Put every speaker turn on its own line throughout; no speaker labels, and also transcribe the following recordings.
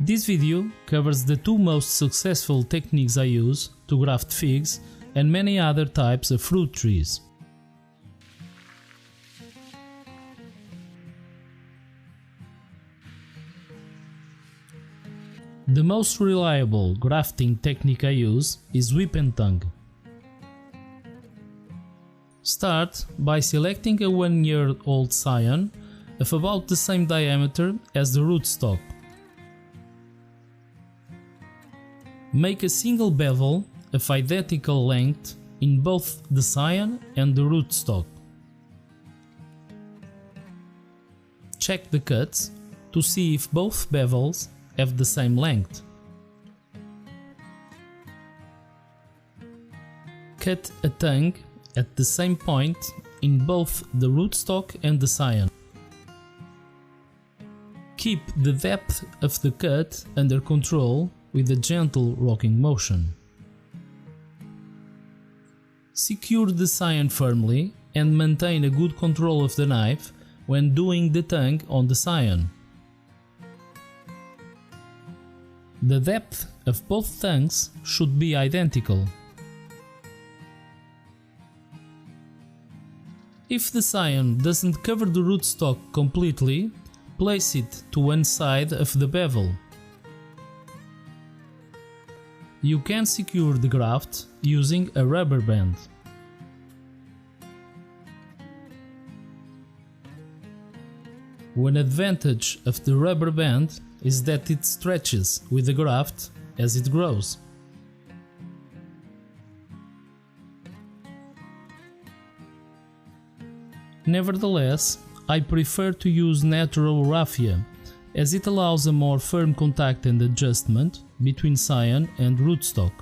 This video covers the two most successful techniques I use to graft figs and many other types of fruit trees. The most reliable grafting technique I use is whip and tongue. Start by selecting a 1-year-old scion of about the same diameter as the rootstock. Make a single bevel of identical length in both the scion and the rootstock. Check the cuts to see if both bevels have the same length. Cut a tongue at the same point in both the rootstock and the scion. Keep the depth of the cut under control with a gentle rocking motion. Secure the scion firmly and maintain a good control of the knife when doing the tongue on the scion. The depth of both tongues should be identical. If the scion doesn't cover the rootstock completely, place it to one side of the bevel. You can secure the graft using a rubber band. One advantage of the rubber band is that it stretches with the graft as it grows. Nevertheless, I prefer to use natural raffia as it allows a more firm contact and adjustment between scion and rootstock.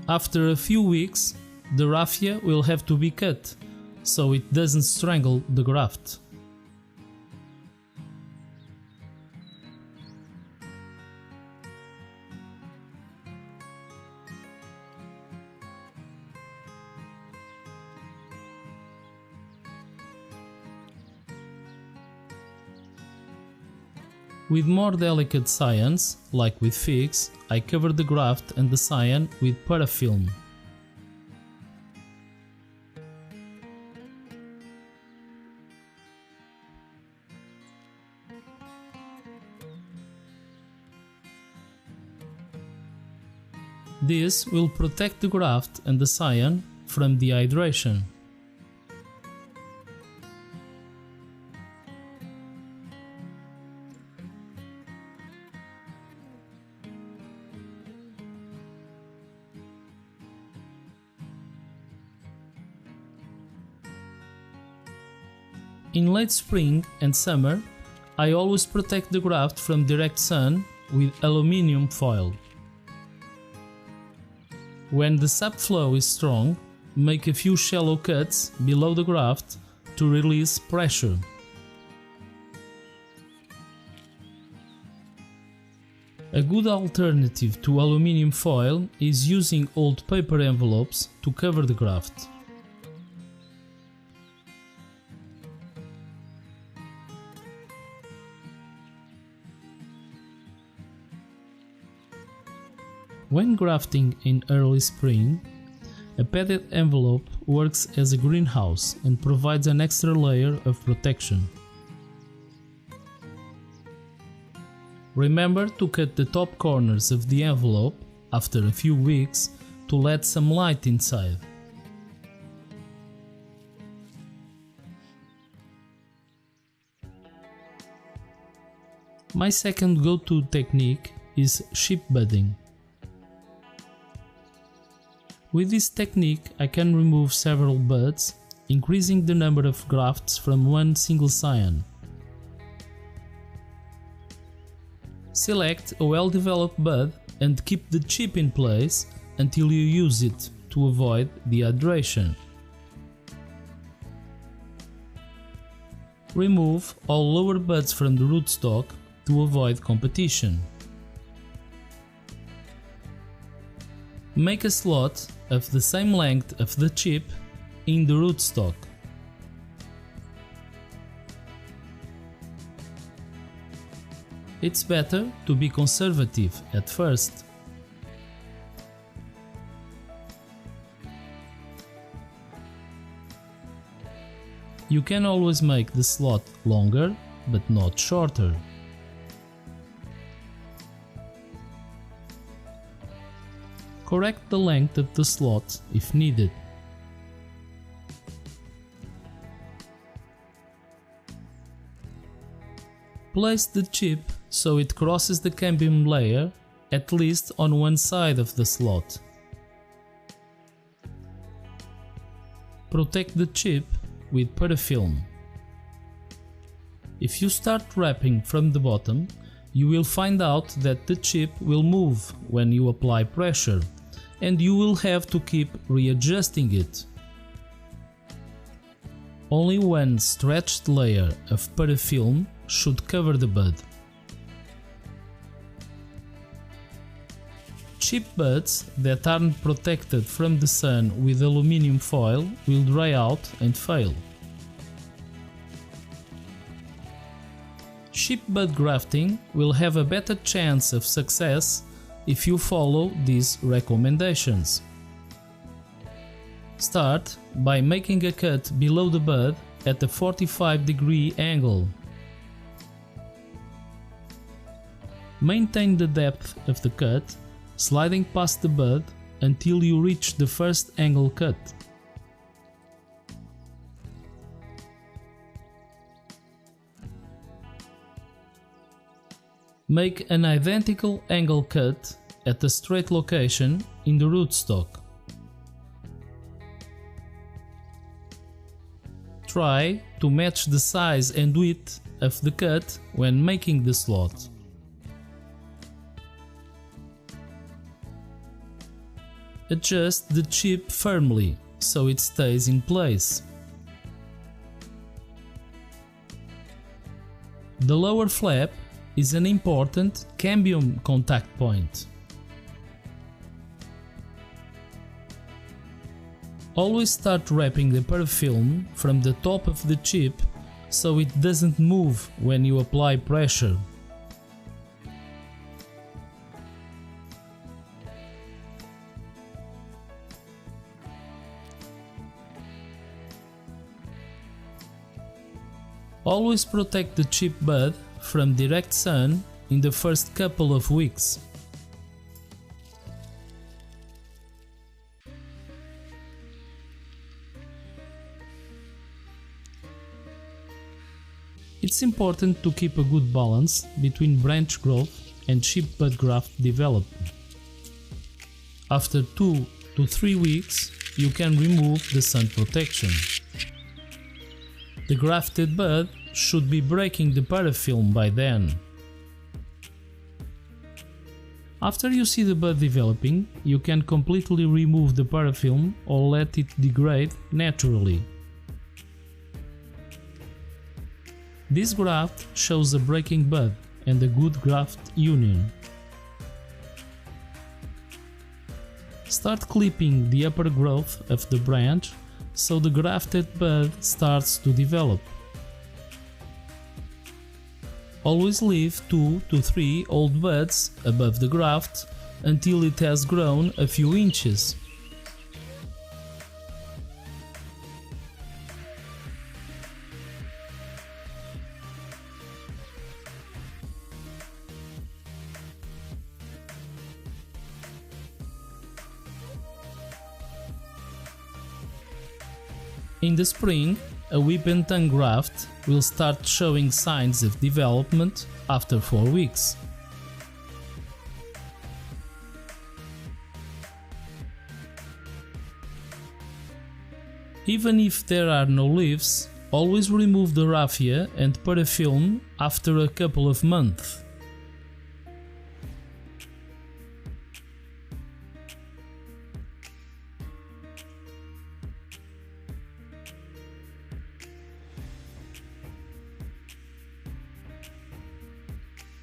After a few weeks, the raffia will have to be cut, so it doesn't strangle the graft. With more delicate scions, like with figs, I cover the graft and the scion with parafilm. This will protect the graft and the scion from dehydration. In late spring and summer, I always protect the graft from direct sun with aluminium foil. When the sap flow is strong, make a few shallow cuts below the graft to release pressure. A good alternative to aluminium foil is using old paper envelopes to cover the graft. When grafting in early spring, a padded envelope works as a greenhouse and provides an extra layer of protection. Remember to cut the top corners of the envelope after a few weeks to let some light inside. My second go-to technique is sheep budding. With this technique I can remove several buds, increasing the number of grafts from one single scion. Select a well-developed bud and keep the chip in place until you use it to avoid dehydration. Remove all lower buds from the rootstock to avoid competition. Make a slot of the same length of the chip in the rootstock. It's better to be conservative at first. You can always make the slot longer, but not shorter. Correct the length of the slot if needed. Place the chip so it crosses the cambium layer at least on one side of the slot. Protect the chip with parafilm. If you start wrapping from the bottom, you will find out that the chip will move when you apply pressure, and you will have to keep readjusting it. Only one stretched layer of parafilm should cover the bud. Chip buds that aren't protected from the sun with aluminium foil will dry out and fail. Chip bud grafting will have a better chance of success if you follow these recommendations. Start by making a cut below the bud at a 45-degree angle. Maintain the depth of the cut, sliding past the bud until you reach the first angle cut. Make an identical angle cut at a straight location in the rootstock. Try to match the size and width of the cut when making the slot. Adjust the chip firmly so it stays in place. The lower flap is an important cambium contact point. Always start wrapping the parafilm from the top of the chip so it doesn't move when you apply pressure. Always protect the chip bud from direct sun in the first couple of weeks. It's important to keep a good balance between branch growth and chip bud graft development. After 2 to 3 weeks, you can remove the sun protection. The grafted bud should be breaking the parafilm by then. After you see the bud developing, you can completely remove the parafilm or let it degrade naturally. This graft shows a breaking bud and a good graft union. Start clipping the upper growth of the branch so the grafted bud starts to develop. Always leave 2 to 3 old buds above the graft until it has grown a few inches. In the spring, a whip and tongue graft will start showing signs of development after 4 weeks. Even if there are no leaves, always remove the raffia and parafilm after a couple of months.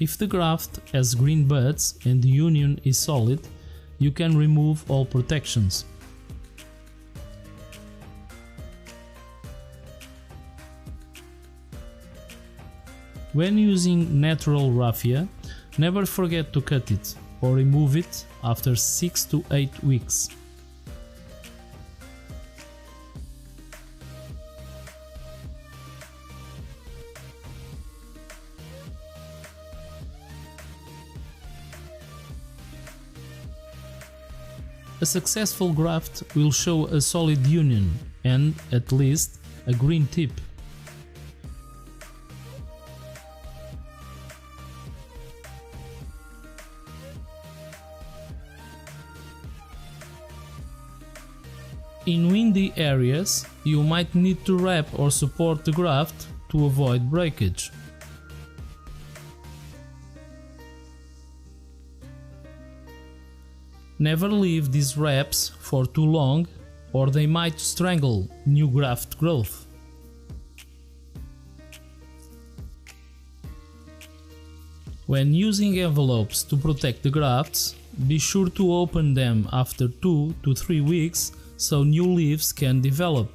If the graft has green buds and the union is solid, you can remove all protections. When using natural raffia, never forget to cut it or remove it after 6 to 8 weeks. A successful graft will show a solid union and, at least, a green tip. In windy areas, you might need to wrap or support the graft to avoid breakage. Never leave these wraps for too long, or they might strangle new graft growth. When using envelopes to protect the grafts, be sure to open them after 2 to 3 weeks so new leaves can develop.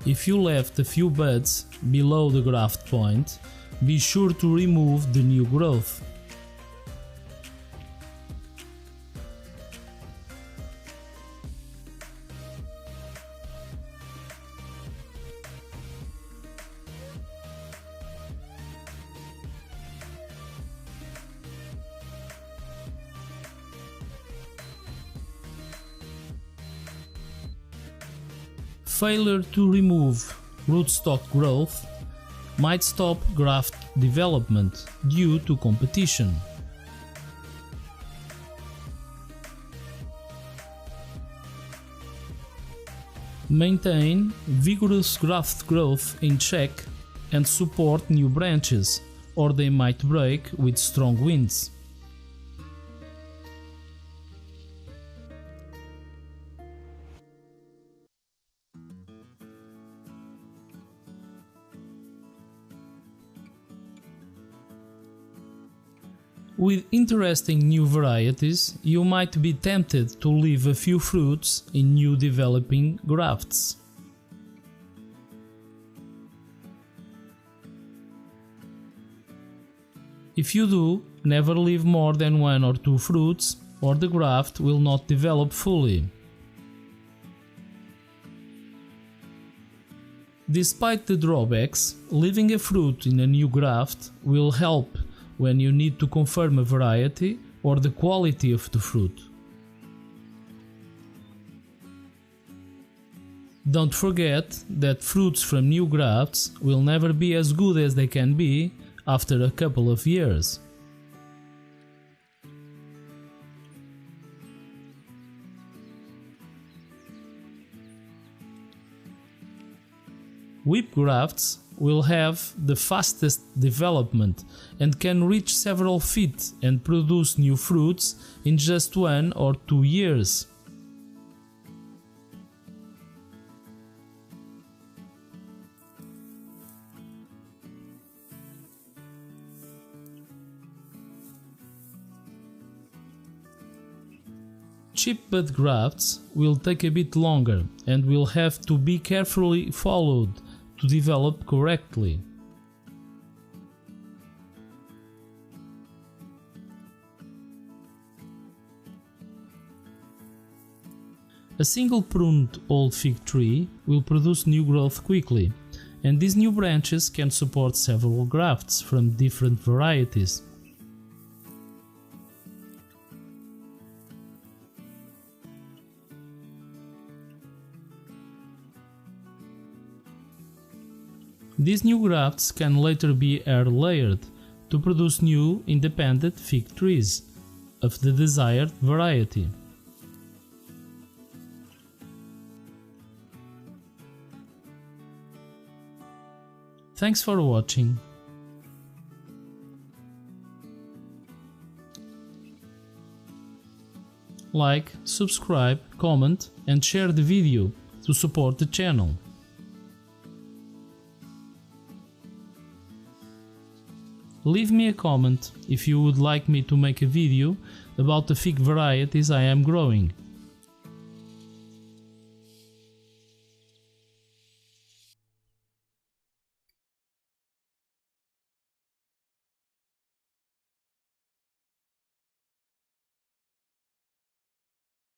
If you left a few buds below the graft point, be sure to remove the new growth. Failure to remove rootstock growth might stop graft development due to competition. Maintain vigorous graft growth in check and support new branches, or they might break with strong winds. With interesting new varieties, you might be tempted to leave a few fruits in new developing grafts. If you do, never leave more than 1 or 2 fruits, or the graft will not develop fully. Despite the drawbacks, leaving a fruit in a new graft will help when you need to confirm a variety or the quality of the fruit. Don't forget that fruits from new grafts will never be as good as they can be after a couple of years. Whip grafts will have the fastest development and can reach several feet and produce new fruits in just 1 or 2 years. Cheap bud grafts will take a bit longer and will have to be carefully followed to develop correctly. A single pruned old fig tree will produce new growth quickly, and these new branches can support several grafts from different varieties. These new grafts can later be air layered to produce new independent fig trees of the desired variety. Thanks for watching. Like, subscribe, comment and share the video to support the channel. Leave me a comment if you would like me to make a video about the fig varieties I am growing.